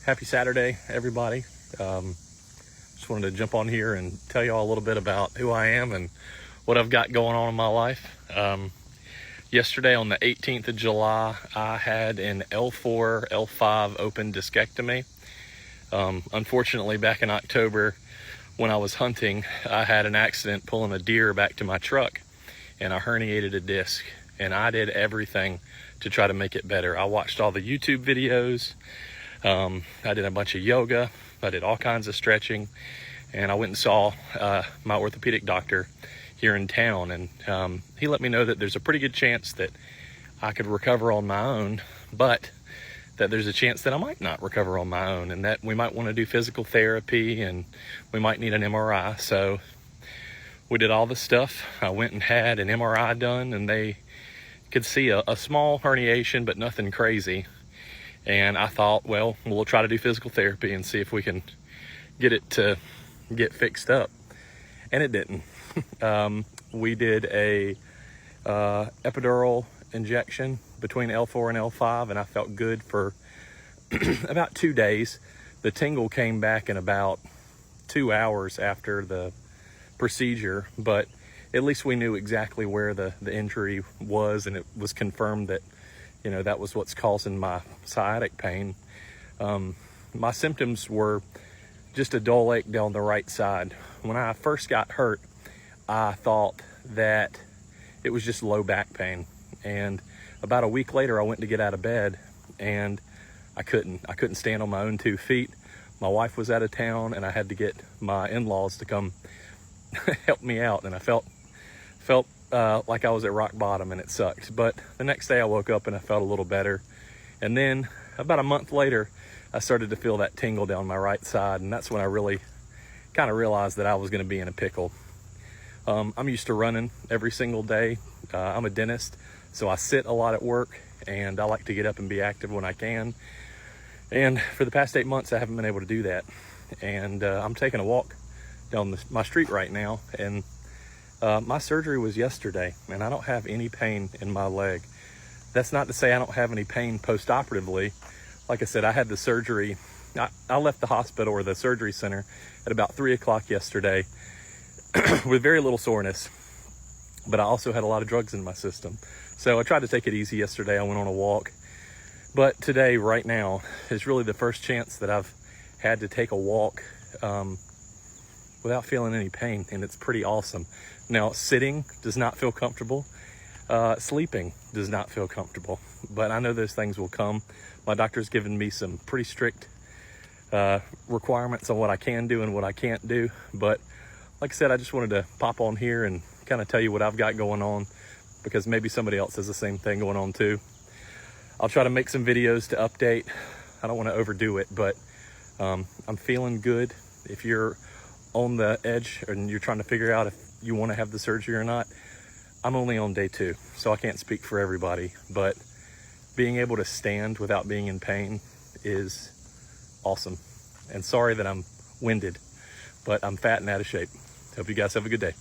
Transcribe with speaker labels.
Speaker 1: Happy Saturday, everybody. Just wanted to jump on here and tell you all a little bit about who I am and what I've got going on in my life. Yesterday on the 18th of July, I had an L4, L5 open discectomy. Unfortunately, back in October, when I was hunting, I had an accident pulling a deer back to my truck, and I herniated a disc, and I did everything to try to make it better. I watched all the YouTube videos. I did a bunch of yoga. I did all kinds of stretching, and I went and saw my orthopedic doctor here in town, and he let me know that there's a pretty good chance that I could recover on my own, but that there's a chance that I might not recover on my own, and that we might want to do physical therapy and we might need an MRI. So we did all the stuff. I went and had an MRI done, and they could see a small herniation, but nothing crazy. And I thought, well, we'll try to do physical therapy and see if we can get it to get fixed up. And it didn't. We did a epidural injection between L4 and L5, and I felt good for about 2 days. The tingle came back in about 2 hours after the procedure, but at least we knew exactly where the injury was, and it was confirmed that, you know, that was what's causing my sciatic pain. My symptoms were just a dull ache down the right side. When I first got hurt, I thought that it was just low back pain. And about a week later, I went to get out of bed, and I couldn't stand on my own 2 feet. My wife was out of town, and I had to get my in-laws to come help me out. And I felt like I was at rock bottom, and it sucked. But the next day I woke up and I felt a little better. And then about a month later, I started to feel that tingle down my right side, and that's when I really kind of realized that I was going to be in a pickle. I'm used to running every single day. I'm a dentist, so I sit a lot at work, and I like to get up and be active when I can. And for the past 8 months, I haven't been able to do that. And I'm taking a walk down my street right now, and my surgery was yesterday, and I don't have any pain in my leg. That's not to say I don't have any pain post-operatively. Like I said, I had the surgery. I left the hospital or the surgery center at about 3 o'clock yesterday with very little soreness, but I also had a lot of drugs in my system. So I tried to take it easy yesterday. I went on a walk, but today, right now, is really the first chance that I've had to take a walk without feeling any pain, and it's pretty awesome. Now, sitting does not feel comfortable. Sleeping does not feel comfortable, but I know those things will come. My doctor's given me some pretty strict requirements on what I can do and what I can't do. But like I said, I just wanted to pop on here and kind of tell you what I've got going on, because maybe somebody else has the same thing going on too. I'll try to make some videos to update. I don't want to overdo it, but I'm feeling good. If you're on the edge and you're trying to figure out if you want to have the surgery or not, I'm only on day 2, so I can't speak for everybody, but being able to stand without being in pain is awesome. And sorry that I'm winded, but I'm fat and out of shape. Hope you guys have a good day.